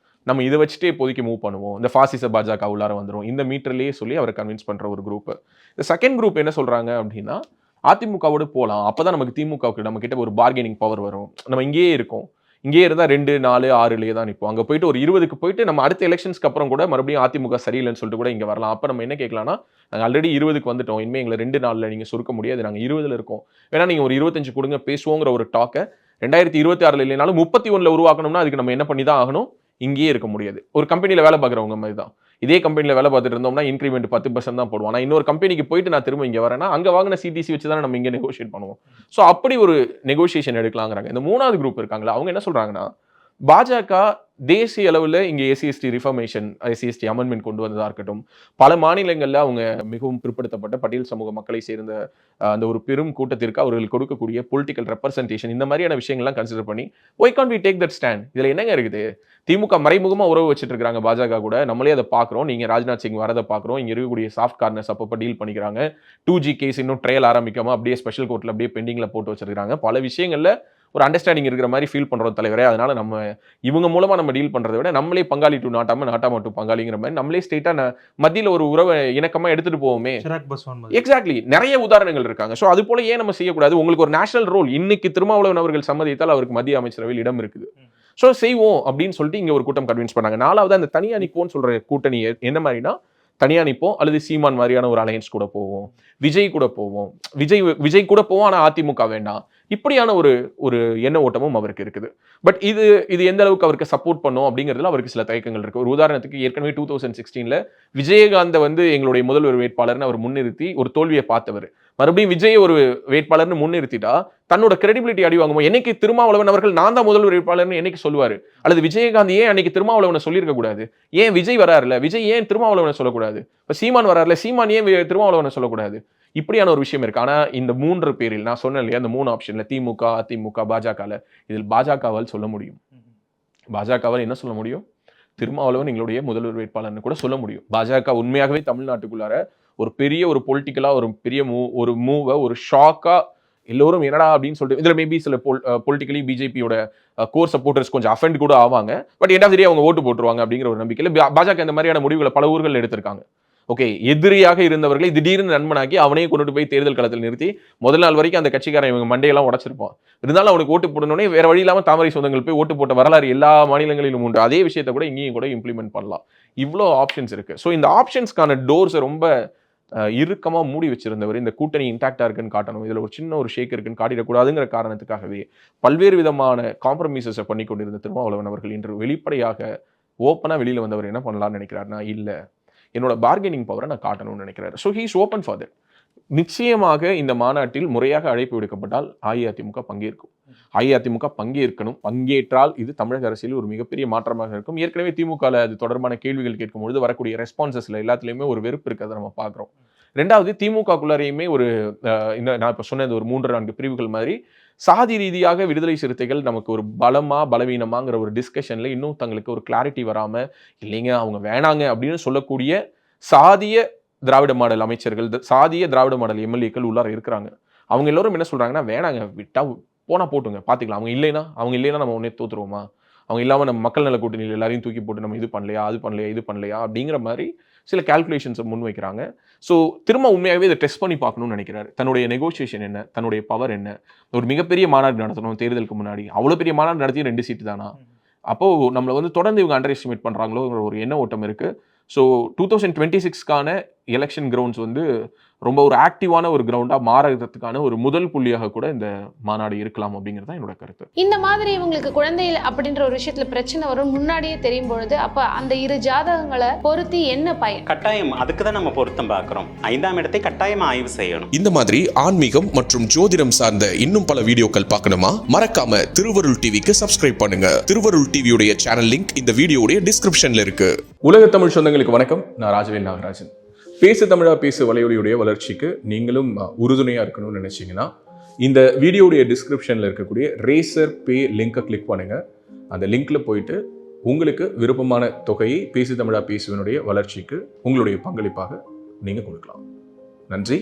நம்ம இத வச்சுட்டே இப்போதைக்கு மூவ் பண்ணுவோம். இந்த பாசிச பாஜக உள்ளார வந்துரும். இந்த மீட்டர்லயே சொல்லி அவர கன்வின்ஸ் பண்ற ஒரு குரூப். இந்த செகண்ட் குரூப் என்ன சொல்றாங்க அப்படின்னா, அதிமுகவோடு போலாம். அப்பதான் நமக்கு திமுகவுக்கு நம்ம கிட்ட ஒரு பார்கெனிங் பவர் வரும். நம்ம இங்கேயே இருக்கோம். இங்கேயே இருந்தா 2, 4, 6லயே தான் நிப்போம். அங்க போயிட்டு ஒரு 20க்கு போயிட்டு நம்ம அடுத்த எலக்ஷன்ஸ்க்கு அப்புறம் கூட மறுபடியும் அதிமுக சரியில்லைன்னு சொல்லிட்டு கூட இங்க வரலாம். அப்ப நம்ம என்ன கேட்கலாம்னா, நாங்க ஆல்ரெடி 20க்கு வந்துட்டோம். இனிமே எங்கள 2 நாள்ல நீங்க சுருக்க முடியாது. நாங்க 20ல இருக்கோம். வேணா நீங்க ஒரு 25 குடுங்க பேசுவோங்கிற ஒரு டாக்க 2026ல இல்லைனாலும் 31ல உருவாக்கணும்னா அதுக்கு நம்ம என்ன பண்ணி தான் ஆகணும்? இங்கேயே இருக்க முடியாது. ஒரு கம்பெனில வேலை பார்க்குறவங்க மாரி தான். இதே கம்பெனில வேலை பார்த்துட்டு இருந்தோம்னா இன்கிரிமென்ட் 10% தான் போடுவோம். ஆனா இன்னொரு கம்பெனிக்கு போயிட்டு நான் திரும்ப இங்க வரேன்னா, அங்க வாங்குன சிடிசி வச்சு தானே நம்ம இங்க நெகோஷியேட் பண்ணுவோம். சோ அப்படி ஒரு நெகோஷியேஷன் எடுக்கலாங்கிறாங்க. இந்த 3வது குரூப் இருக்காங்கல்ல, அவங்க என்ன சொல்றாங்கன்னா, பாஜக தேசிய அளவுல இங்க SC, ST reformation, SC, ST amendment கொண்டு வந்ததா இருக்கட்டும், பல மாநிலங்கள்ல அவங்க மிகவும் பிற்படுத்தப்பட்ட பட்டியல் சமூக மக்களை சேர்ந்த அந்த ஒரு பெரும் கூட்டத்திற்கு அவர்கள் கொடுக்கக்கூடிய பொலிட்டிக்கல் ரெப்ரசன்டேஷன் இந்த மாதிரியான விஷயங்கள்லாம் கன்சிடர் பண்ணி, why can't we take that stand? இதுல என்னங்க இருக்குது? திமுக மறைமுகமா உறவு வச்சுட்டு இருக்காங்க பாஜக கூட. நம்மளே அதை பார்க்கிறோம். நீங்க ராஜ்நாத் சிங் வரதை பார்க்கிறோம். இங்க இருக்கக்கூடிய சாஃப்ட் கார்னர்ஸ் அப்பப்ப டீல் பண்ணிக்கிறாங்க. 2G கேஸ் இன்னும் ட்ரையல் ஆரம்பிக்காம அப்படியே ஸ்பெஷல் கோர்ட்ல அப்படியே பெண்டிங்ல போட்டு வச்சிருக்காங்க. பல விஷயங்கள்ல ஒரு அண்டர்ஸ்டாண்டிங் இருக்கிற மாதிரி ஃபீல் பண்றோம் தலைவரே. அதனால நம்ம இவங்க மூலமா நம்ம டீல் பண்றதை விட நம்மளே பங்காளி டு நாட்டாம, நாட்டாம டு பங்காளிங்கிற மாதிரி நம்மளே ஸ்ட்ரெயிட்டா மத்தியில ஒரு உறவை இணக்கமா எடுத்துட்டு போவோமே. எக்ஸாக்ட்லி. நிறைய உதாரணங்கள் இருக்காங்க. சோ அது போல ஏன் நம்ம செய்யக்கூடாது? உங்களுக்கு ஒரு நேஷனல் ரோல் இன்னைக்கு திருமாவளவன் அவர்கள் சம்மதித்தால் அவருக்கு மத்திய அமைச்சரவையில் இடம் இருக்குது. சோ செய்வோம் அப்படின்னு சொல்லிட்டு இங்க ஒரு கூட்டம் கன்வின்ஸ் பண்ணாங்க. 4வது அந்த தனியா நிப்போம்னு சொல்ற கூட்டணி என்ன மாதிரினா, தனியா நிப்போம் அல்லது சீமான் மாதிரியான ஒரு அலையன்ஸ் கூட போவோம். விஜய் கூட போவோம். விஜய் கூட போவோம். ஆனா அதிமுக வேண்டாம். இப்படியான ஒரு எண்ண ஓட்டமும் அவருக்கு இருக்குது. பட் இது எந்த அளவுக்கு அவருக்கு சப்போர்ட் பண்ணும் அப்படிங்கிறதுல அவருக்கு சில தயக்கங்கள் இருக்கு. ஒரு உதாரணத்துக்கு ஏற்கனவே 2016ல விஜயகாந்த வந்து எங்களுடைய முதல்வர் வேட்பாளர்னு அவர் முன்னிறுத்தி ஒரு தோல்வியை பார்த்தவர். மறுபடியும் விஜய் ஒரு வேட்பாளர்னு முன்னிறுத்திட்டா தன்னோட கிரெடிபிலிட்டி அடி வாங்குமோ? என்னைக்கு திருமாவளவன் அவர்கள் நான் தான் முதல்வர் வேட்பாளர்னு என்னைக்கு சொல்லுவாரு? அல்லது விஜயகாந்த் ஏன் அன்னைக்கு திருமாவளவனை சொல்லியிருக்க கூடாது? ஏன் விஜய் வராருல, விஜய் ஏன் திருமாவளவனை சொல்லக்கூடாது? இப்ப சீமான் வராருல, சீமான் ஏன் திருமாவளவனை சொல்லக்கூடாது? இப்படியான ஒரு விஷயம் இருக்கு. ஆனா இந்த 3 பேரில் நான் சொன்னேன் இல்லையா, அந்த 3 ஆப்ஷன்ல திமுக, அதிமுக, பாஜகல இதில் பாஜகவால் சொல்ல முடியும். பாஜகவால் என்ன சொல்ல முடியும்? திருமாவளவன் எங்களுடைய முதல்வர் வேட்பாளர்னு கூட சொல்ல முடியும். பாஜக உண்மையாகவே தமிழ்நாட்டுக்குள்ளார ஒரு பெரிய ஒரு பொலிட்டிக்கலா ஒரு பெரிய மூவ ஒரு ஷாக்கா எல்லோரும் என்னடா அப்படின்னு சொல்லிட்டு இதுல மேபி சில பொலிட்டிக்கலி பிஜேபியோட கோர் சப்போர்ட்டர்ஸ் கொஞ்சம் அஃபெண்ட் கூட ஆவாங்க. பட் எண்ட் ஆஃப் தி டே அவங்க ஓட்டு போட்டுருவாங்க அப்படிங்கிற ஒரு நம்பிக்கையில பாஜக இந்த மாதிரியான முடிவுகளை பல ஊர்கள் எடுத்திருக்காங்க. ஓகே, எதிரியாக இருந்தவர்களை திடீர்னு நண்பனாக்கி அவனையே கொண்டு போய் தேர்தல் களத்தில் நிறுத்தி முதல் நாள் வரைக்கும் அந்த கட்சிக்காரன் இவங்க மண்டையெல்லாம் உடைச்சிருப்பான். இருந்தாலும் அவனுக்கு ஓட்டு போடணும்னே வேற வழி இல்லாம தாமரை சொந்தங்கள் போய் ஓட்டு போட்ட வரலாறு எல்லா மாநிலங்களிலும் உண்டு. அதே விஷயத்தை கூட இங்கேயும் கூட இம்ப்ளிமெண்ட் பண்ணலாம். இவ்வளோ ஆப்ஷன்ஸ் இருக்கு. ஸோ இந்த ஆப்ஷன்ஸ்க்கான டோர்ஸ் ரொம்ப இறுக்கமா மூடி வச்சிருந்தவர் இந்த கூட்டணி இன்டாக்டா இருக்குன்னு காட்டணும், இதுல ஒரு சின்ன ஒரு ஷேக் இருக்குன்னு காட்டிடக்கூடாதுங்கிற காரணத்துக்காகவே பல்வேறு விதமான காம்ப்ரமைசஸை பண்ணி கொண்டிருந்த திருமாவளவன் அவர்கள் இன்று வெளிப்படையாக ஓப்பனா வெளியில வந்தவர் என்ன பண்ணலாம்னு நினைக்கிறாருன்னா, இல்ல என்னோட பார்கெனிங் பவரை நான் காட்டணும்னு நினைக்கிறாரு. So he is open for that. நிச்சயமாக இந்த மாநாட்டில் முறையாக அழைப்பு விடுக்கப்பட்டால் அஇஅதிமுக பங்கேற்கும். அஇஅதிமுக பங்கேற்கணும். பங்கேற்றால் இது தமிழக அரசியல் ஒரு மிகப்பெரிய மாற்றமாக இருக்கும். ஏற்கனவே திமுகவில் அது தொடர்பான கேள்விகள் கேட்கும்பொழுது வரக்கூடிய ரெஸ்பான்சஸ்ல எல்லாத்துலேயுமே ஒரு வெறுப்பு இருக்கிறத நம்ம பார்க்குறோம். ரெண்டாவது, திமுகக்குள்ளாரையுமே ஒரு இந்த நான் இப்போ சொன்னது ஒரு 3-4 பிரிவுகள் மாதிரி சாதி ரீதியாக விடுதலை சிறுத்தைகள் நமக்கு ஒரு பலமா பலவீனமாங்கிற ஒரு டிஸ்கஷன்ல இன்னும் தங்களுக்கு ஒரு கிளாரிட்டி வராம, இல்லைங்க அவங்க வேணாங்க அப்படின்னு சொல்லக்கூடிய சாதிய திராவிட மாடல் அமைச்சர்கள், சாதிய திராவிட மாடல் எம்எல்ஏக்கள் உள்ளார இருக்கிறாங்க. அவங்க எல்லாரும் என்ன சொல்றாங்கன்னா, வேணாங்க விட்டா போனா போட்டுங்க பார்த்துக்கலாம். அவங்க இல்லைன்னா நம்ம உடனே தோத்துருவோமா? அவங்க இல்லாம நம்ம மக்கள் நல கூட்டணியில் எல்லாரையும் தூக்கி போட்டு நம்ம இது பண்ணலையா, அது பண்ணலையா, இது பண்ணலையா அப்படிங்கிற மாதிரி சில கால்குலேஷன்ஸை முன் வைக்கிறாங்க. ஸோ திரும்ப உண்மையாகவே இதை டெஸ்ட் பண்ணி பார்க்கணும்னு நினைக்கிறாரு. தன்னுடைய நெகோசியேஷன் என்ன, தன்னுடைய பவர் என்ன, ஒரு மிகப்பெரிய மாநாடு நடத்தணும் தேர்தலுக்கு முன்னாடி. அவ்வளோ பெரிய மாநாடு நடத்தி 2 சீட்டு தானா? அப்போ நம்மளை வந்து தொடர்ந்து இவங்க அண்டர் எஸ்டிமேட் பண்றாங்களோங்கிற ஒரு எண்ண ஓட்டம் இருக்கு. ஸோ 2026க்கான எலெக்ஷன் கிரவுண்ட்ஸ் வந்து ரொம்ப ஒரு ஆக்டிவான ஒரு கிரவுண்டா மாறுறதுக்கான ஒரு முதல் புள்ளியாக கூட இந்த மாநாடு இருக்கலாம் அப்படிங்கிறது தான் என்னோட கருத்து. இந்த மாதிரி இவங்களுக்கு குழந்தை அப்படின்ற ஒரு விஷயத்துல பிரச்சனை வரும் முன்னாடியே தெரியும் பொழுது அப்ப அந்த 2 ஜாதகங்களை பொருத்தி என்ன பயன்? கட்டாயம் அதுக்கு தான் நம்ம பொருத்தம் பார்க்கிறோம். 5ஆம் இடத்தை கட்டாயமா ஆய்வு செய்யணும். இந்த மாதிரி ஆன்மீகம் மற்றும் ஜோதிடம் சார்ந்த இன்னும் பல வீடியோக்கள் பார்க்கணுமா? மறக்காம திருவருள் டிவிக்கு சப்ஸ்கிரைப் பண்ணுங்க. திருவருள் டிவியுடைய சேனல் லிங்க் இந்த வீடியோடைய டிஸ்கிரிப்ஷன்ல இருக்கு. உலக தமிழ் சொந்தங்களுக்கு வணக்கம். நான் ராஜவேல் நாகராஜன். பேசு தமிழா பேசு வலையொலியுடைய வளர்ச்சிக்கு நீங்களும் உறுதுணையாக இருக்கணும்னு நினச்சிங்கன்னா இந்த வீடியோடைய டிஸ்கிரிப்ஷனில் இருக்கக்கூடிய ரேசர் பே லிங்கை கிளிக் பண்ணுங்கள். அந்த லிங்க்கில் போயிட்டு உங்களுக்கு விருப்பமான தொகையை பேசு தமிழா பேசுவனுடைய வளர்ச்சிக்கு உங்களுடைய பங்களிப்பாக நீங்கள் கொடுக்கலாம். நன்றி,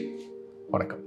வணக்கம்.